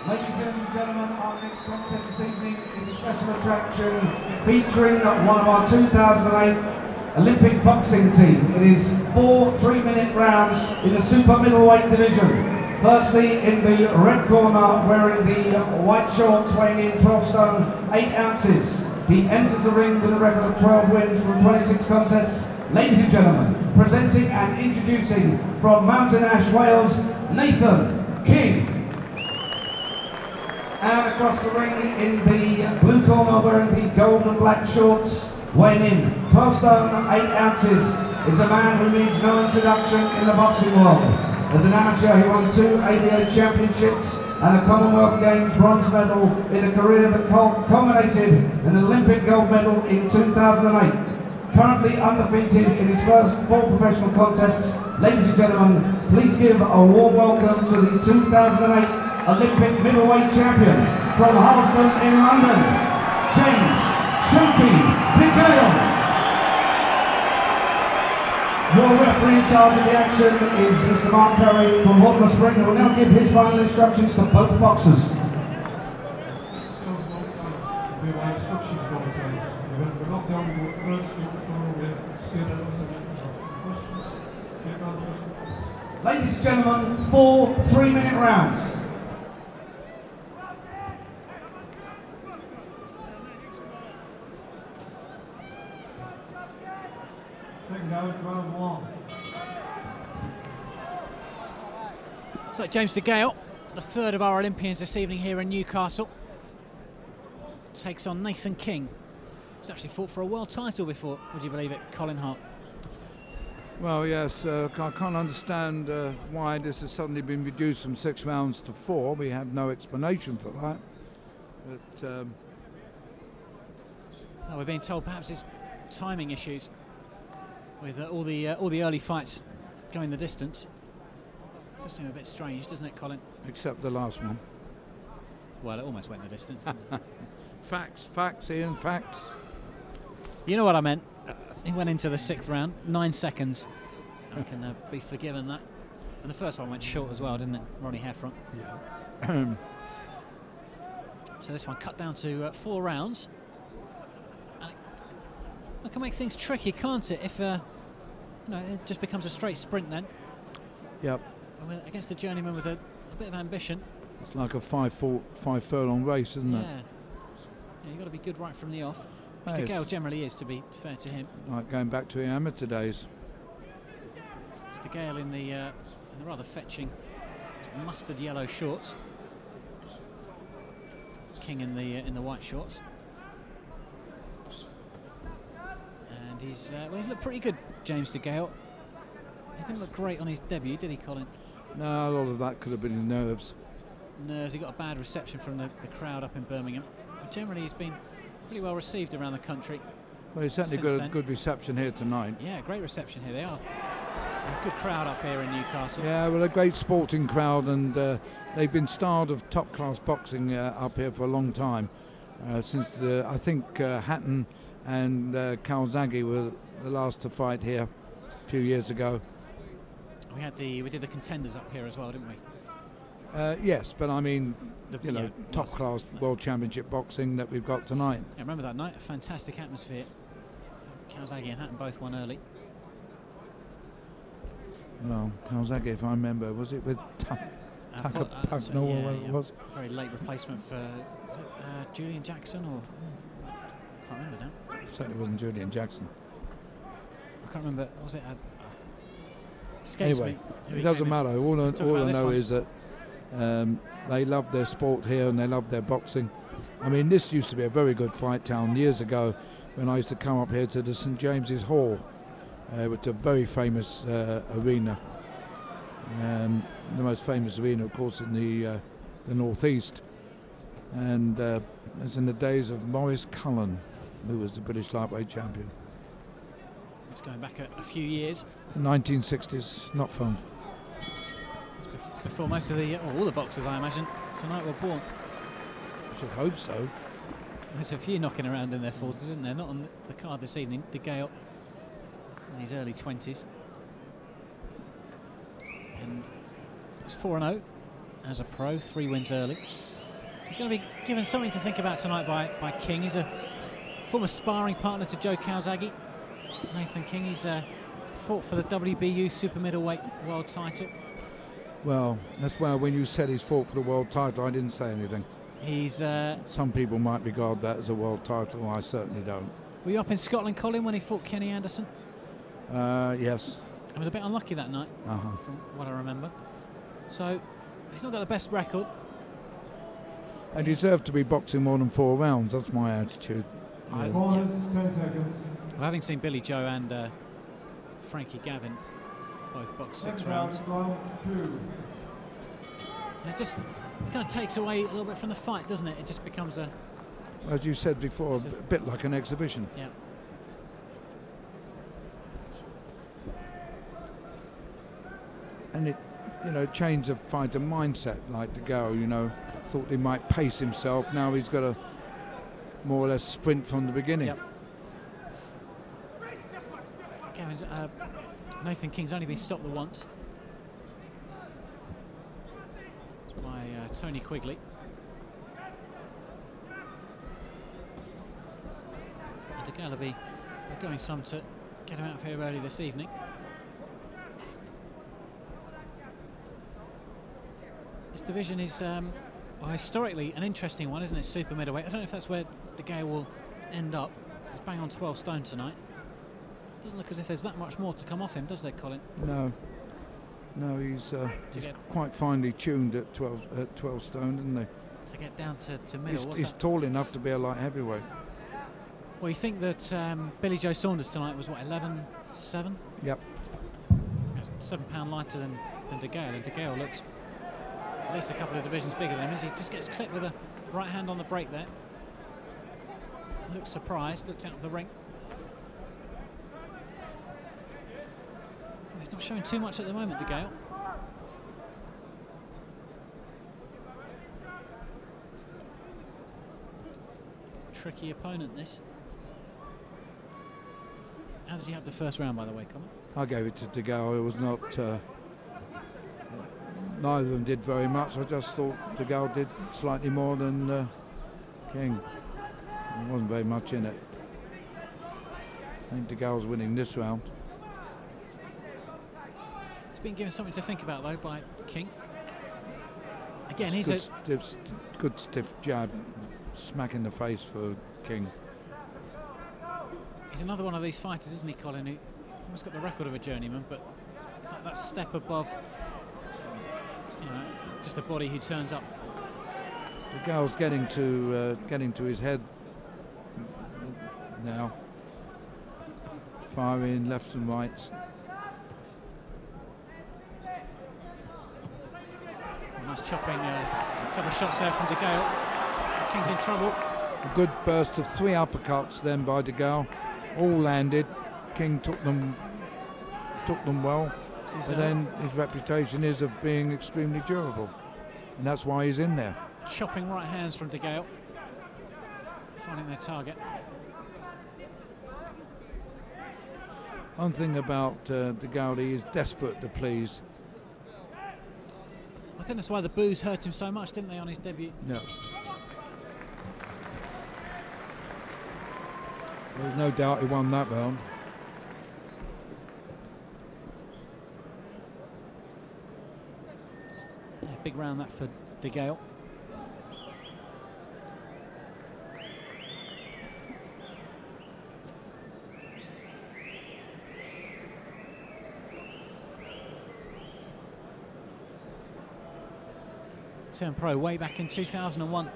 Ladies and gentlemen, our next contest this evening is a special attraction featuring one of our 2008 Olympic boxing team. It is 4 3-minute rounds in the super middleweight division. Firstly, in the red corner, wearing the white shorts, weighing in 12 stone 8 ounces. He enters the ring with a record of 12 wins from 26 contests. Ladies and gentlemen, presenting and introducing from Mountain Ash, Wales, Nathan King. And across the ring in the blue corner, wearing the gold and black shorts, weighing in 12 stone 8 ounces, is a man who needs no introduction in the boxing world. As an amateur, he won 2 ADA championships and a Commonwealth Games bronze medal in a career that culminated in an Olympic gold medal in 2008. Currently undefeated in his first 4 professional contests. Ladies and gentlemen, please give a warm welcome to the 2008 Olympic middleweight champion from Harleston in London, James Chunky DeGale. Your referee in charge of the action is Mr. Mark Curry from Horton Spring, who will now give his final instructions to both boxers. Ladies and gentlemen, 4 3-minute rounds. So James DeGale, the third of our Olympians this evening here in Newcastle, takes on Nathan King, who's actually fought for a world title before, would you believe it, Colin Hart? Well, yes, I can't understand why this has suddenly been reduced from 6 rounds to 4. We have no explanation for that. But well, we're being told perhaps it's timing issues with all the early fights going the distance. It does seem a bit strange, doesn't it, Colin? Except the last one. Well, it almost went the distance, didn't it? Facts, Ian, facts. You know what I meant. He went into the 6th round, 9 seconds. I can be forgiven that. And the first one went short as well, didn't it? Ronnie Heffron. Yeah. So this one cut down to 4 rounds. And it can make things tricky, can't it? If you know, it just becomes a straight sprint then. Yep. And against a journeyman with a bit of ambition. It's like a 5 furlong race, isn't it? Yeah, you've got to be good right from the off. Which DeGale generally is, to be fair to him. Like going back to amateur days. It's DeGale in the rather fetching mustard yellow shorts. King in the white shorts. And he's looked pretty good, James DeGale. He didn't look great on his debut, did he, Colin? No, a lot of that could have been nerves. Nerves. He got a bad reception from the crowd up in Birmingham. But generally, he's been pretty well received around the country. Well, he's certainly got a good reception here tonight. Yeah, great reception here. They are. A good crowd up here in Newcastle. Yeah, well, a great sporting crowd, and they've been starred of top-class boxing up here for a long time. Since I think Hatton and Calzaghe were the last to fight here a few years ago. We did the contenders up here as well, didn't we? Yes, but I mean, top-class World Championship boxing that we've got tonight. I remember that night, a fantastic atmosphere. Calzaghe and Hatton both won early. Well, Calzaghe, if I remember, was it with Tucker Pucknell or what it was? Very late replacement for Julian Jackson, or I can't remember now. It certainly wasn't Julian Jackson. I can't remember. Was it? Anyway, it doesn't matter. All I know is that they love their sport here and they love their boxing. I mean, this used to be a very good fight town years ago when I used to come up here to the St James's Hall, which is a very famous arena. The most famous arena, of course, in the northeast. And it's in the days of Maurice Cullen, who was the British lightweight champion. It's going back a few years. 1960s, not fun. It's before most of all the boxers, I imagine, tonight were born. I should hope so. There's a few knocking around in their 40s, isn't there? Not on the card this evening. DeGale in his early 20s. And he's 4-0 as a pro, 3 wins early. He's going to be given something to think about tonight by King. He's a former sparring partner to Joe Calzaghe. Nathan King, he's fought for the WBU super middleweight world title. Well, that's why when you said he's fought for the world title, I didn't say anything. He's some people might regard that as a world title. I certainly don't. Were you up in Scotland, Colin, when he fought Kenny Anderson? Yes. I was a bit unlucky that night, from what I remember. So he's not got the best record. And deserved to be boxing more than 4 rounds. That's my attitude. 10 seconds. Well, having seen Billy Joe and Frankie Gavin both box 6 rounds, and it just kind of takes away a little bit from the fight, doesn't it? It just becomes a, as you said before, a bit like an exhibition. Yeah. And it, you know, changed the fighter mindset, like DeGale, you know, thought he might pace himself. Now he's got to more or less sprint from the beginning. Yep. Nathan King's only been stopped the once. It's by Tony Quigley. And DeGale will be going some to get him out of here early this evening. This division is well, historically an interesting one, isn't it? Super middleweight. I don't know if that's where DeGale will end up. He's bang on 12 stone tonight. Doesn't look as if there's that much more to come off him, does there, Colin? No. No, he's quite finely tuned at 12 stone, isn't he? To get down to middle. He's tall enough to be a light heavyweight. Well, you think that Billy Joe Saunders tonight was, what, 11-7? Yep. That's £7 lighter than DeGale, and DeGale looks at least a couple of divisions bigger than him, as he just gets clipped with a right hand on the break there. Looks surprised, looked out of the ring. He's not showing too much at the moment, DeGale. Tricky opponent, this. How did you have the first round, by the way, Colin? I gave it to DeGale. It was not... neither of them did very much. I just thought DeGale did slightly more than King. There wasn't very much in it. I think DeGale's winning this round. It's been given something to think about, though, by King. Again, he's good stiff jab, smack in the face for King. He's another one of these fighters, isn't he, Colin? Who almost got the record of a journeyman, but it's like that step above, you know, just a body who turns up. DeGale's getting to his head now, firing lefts and rights. Nice chopping, a couple of shots there from DeGale. King's in trouble. A good burst of 3 uppercuts then by DeGale, all landed. King took them well, and then his reputation is of being extremely durable, and that's why he's in there. Chopping right hands from DeGale, finding their target. One thing about DeGale, he is desperate to please. I think that's why the boos hurt him so much, didn't they, on his debut? No. There's no doubt he won that round. Yeah, big round that for DeGale. Turned pro way back in 2001,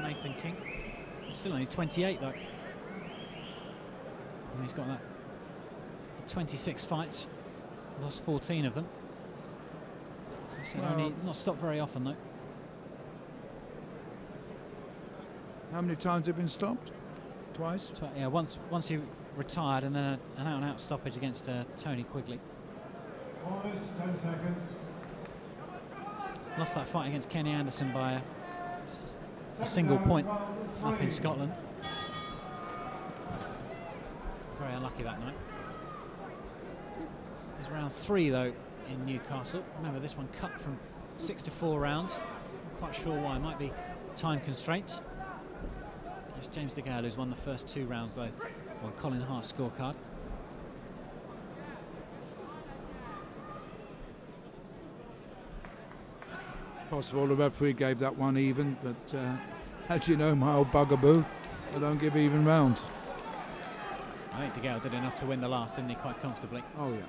Nathan King. He's still only 28 though. And he's got that 26 fights, lost 14 of them. So only not stopped very often though. How many times have you been stopped? Twice? Yeah, once he retired, and then an out-and-out stoppage against Tony Quigley. 10 seconds. Lost that fight against Kenny Anderson by a single point up in Scotland. Very unlucky that night. It's round 3 though in Newcastle. Remember, this one cut from 6 to 4 rounds. quite sure why. Might be time constraints. It's James DeGale who's won the first 2 rounds though on Colin Hart's scorecard. It's possible the referee gave that one even, but as you know, my old bugaboo, I don't give even rounds. I think DeGale did enough to win the last, didn't he, quite comfortably? Oh yeah,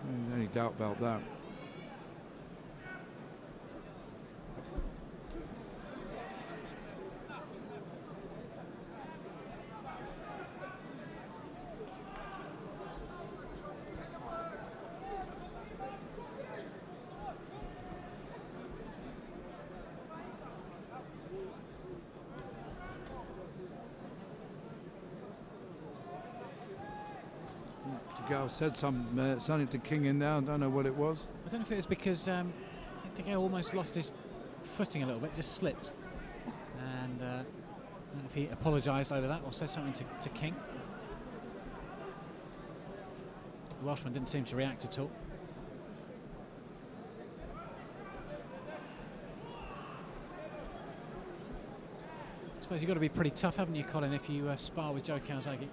there's any doubt about that. DeGale said something to King in there. I don't know what it was. I don't know if it was because I think DeGale almost lost his footing a little bit, just slipped. And I don't know if he apologised over that or said something to King. The Welshman didn't seem to react at all. I suppose you've got to be pretty tough, haven't you, Colin, if you spar with Joe Calzaghe?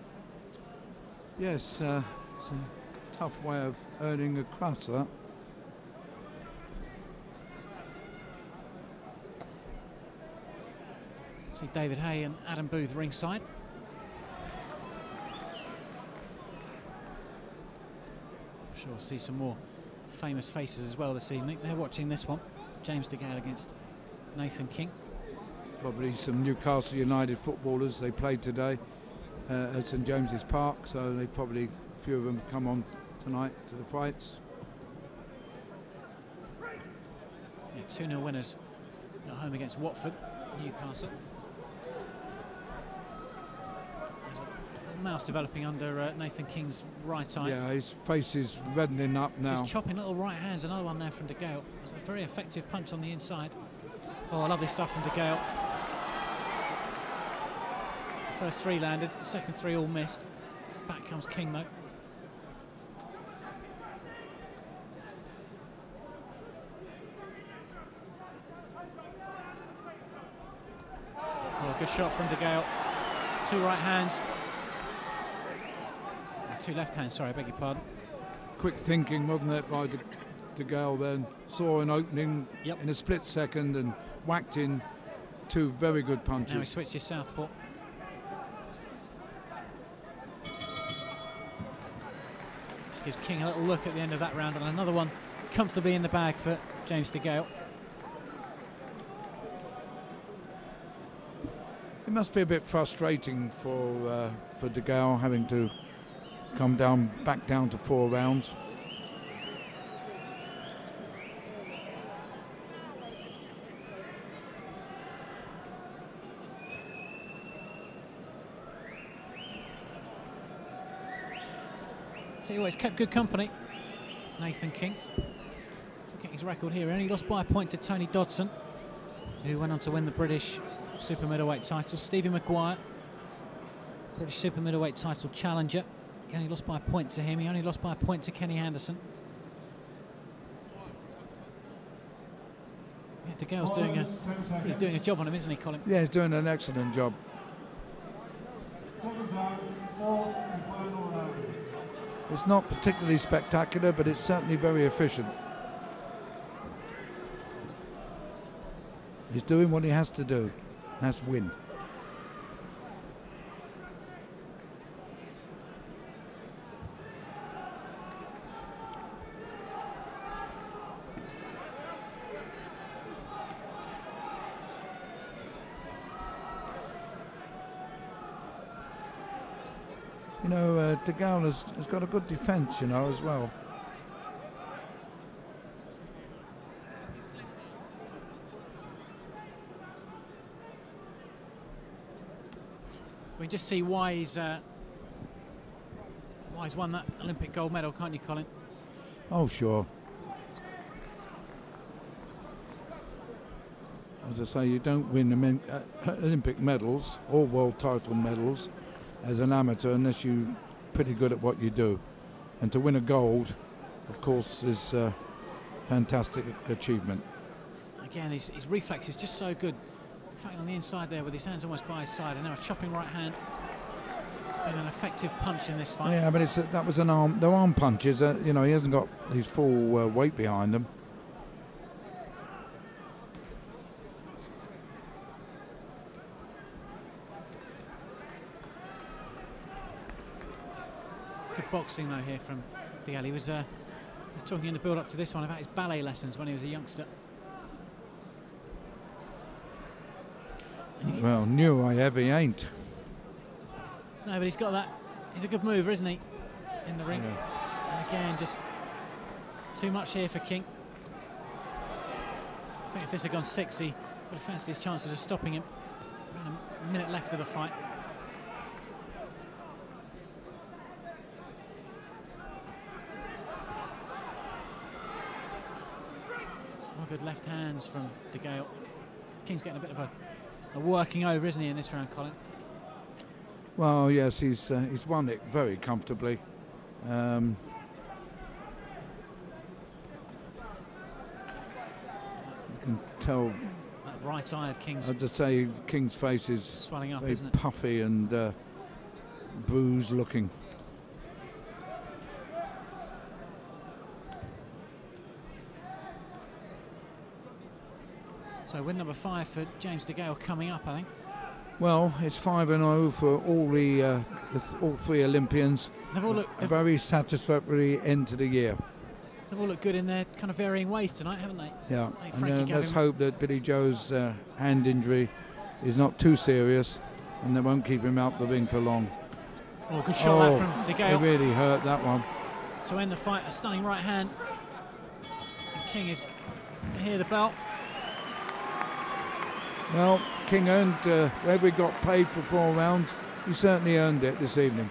Yes, it's a tough way of earning a crust, that. See David Hay and Adam Booth ringside. I'm sure we'll see some more famous faces as well this evening. They're watching this one. James DeGale against Nathan King. Probably some Newcastle United footballers. They played today at St James's Park, so they probably, a few of them, come on tonight to the fights. Yeah, 2-0 winners at home against Watford, Newcastle. There's a little mouse developing under Nathan King's right eye. Yeah, his face is reddening up now. He's chopping little right hands. Another one there from DeGale. It's a very effective punch on the inside. Oh, lovely stuff from DeGale. The first 3 landed, the second 3 all missed. Back comes King though. Oh, good shot from DeGale. 2 right hands. 2 left hands, sorry, I beg your pardon. Quick thinking, wasn't it, by DeGale then? Saw an opening Yep. in a split second and whacked in 2 very good punches. Now he switches southpaw. Just gives King a little look at the end of that round, and another one comfortably in the bag for James DeGale. It must be a bit frustrating for DeGale having to come back down to 4 rounds. Tell you what, he's kept good company, Nathan King. Look at his record here. He only lost by a point to Tony Dodson, who went on to win the British super middleweight title. Stevie Maguire, British super middleweight title challenger. He only lost by a point to him. He only lost by a point to Kenny Anderson. Yeah, DeGale's doing a job on him, isn't he, Colin? Yeah, he's doing an excellent job. It's not particularly spectacular, but it's certainly very efficient. He's doing what he has to do. That's win. You know, DeGale has got a good defence, you know, as well. We just see why he's won that Olympic gold medal, can't you, Colin? Oh, sure. As I say, you don't win Olympic medals or world title medals as an amateur unless you're pretty good at what you do. And to win a gold, of course, is a fantastic achievement. again, his reflex is just so good. In fact, on the inside there with his hands almost by his side, and now a chopping right hand. It's been an effective punch in this fight. Yeah, but that was an arm. They're arm punches. You know, he hasn't got his full weight behind them. Good boxing though here from DeGale. He was talking in the build-up to this one about his ballet lessons when he was a youngster. Well, new I have, he ain't. No, but he's got that. He's a good mover, isn't he? In the ring. Yeah. And again, just too much here for King. I think if this had gone 6, he would have fancied his chances of stopping him. Around a minute left of the fight. Oh, good left hands from DeGale. King's getting a bit of a working over, isn't he, in this round, Colin? Well, yes, he's won it very comfortably. You can tell. That right eye of King's. I'd just say King's face is swelling up, very isn't it? puffy and bruised looking. So win number 5 for James DeGale coming up, I think. Well, it's 5-0 for all 3 Olympians. They've all looked a very satisfactory end to the year. They've all looked good in their kind of varying ways tonight, haven't they? Yeah, and let's hope that Billy Joe's hand injury is not too serious and they won't keep him out the ring for long. Oh, good shot that from DeGale. It really hurt, that one. To end the fight, a stunning right hand. And King is here, the bell. Well, King earned, whether he got paid for 4 rounds, he certainly earned it this evening.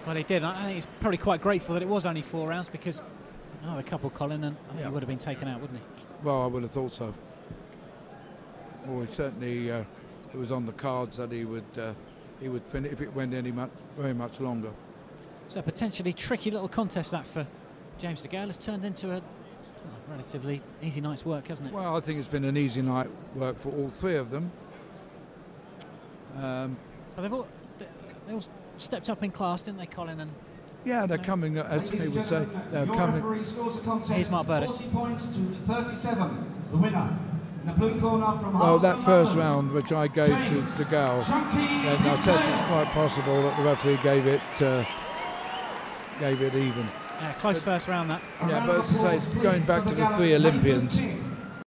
Well, he did. I think he's probably quite grateful that it was only 4 rounds because another couple, Colin, and I think he would have been taken out, wouldn't he? Well, I would have thought so. Well, certainly it was on the cards that he would finish if it went very much longer. So a potentially tricky little contest that for James DeGale has turned into a relatively easy night's work, hasn't it? Well, I think it's been an easy night work for all 3 of them. But they all stepped up in class, didn't they, Colin? And yeah, they're coming, as they would say, they're coming. Here's Mark Burtis. 40 points to 37, the winner. In the blue corner from well, that first round, which I gave to DeGale, and I said it's quite possible that the referee gave it even. Yeah, close first round that. Yeah, but as I say, going back to the 3 Olympians,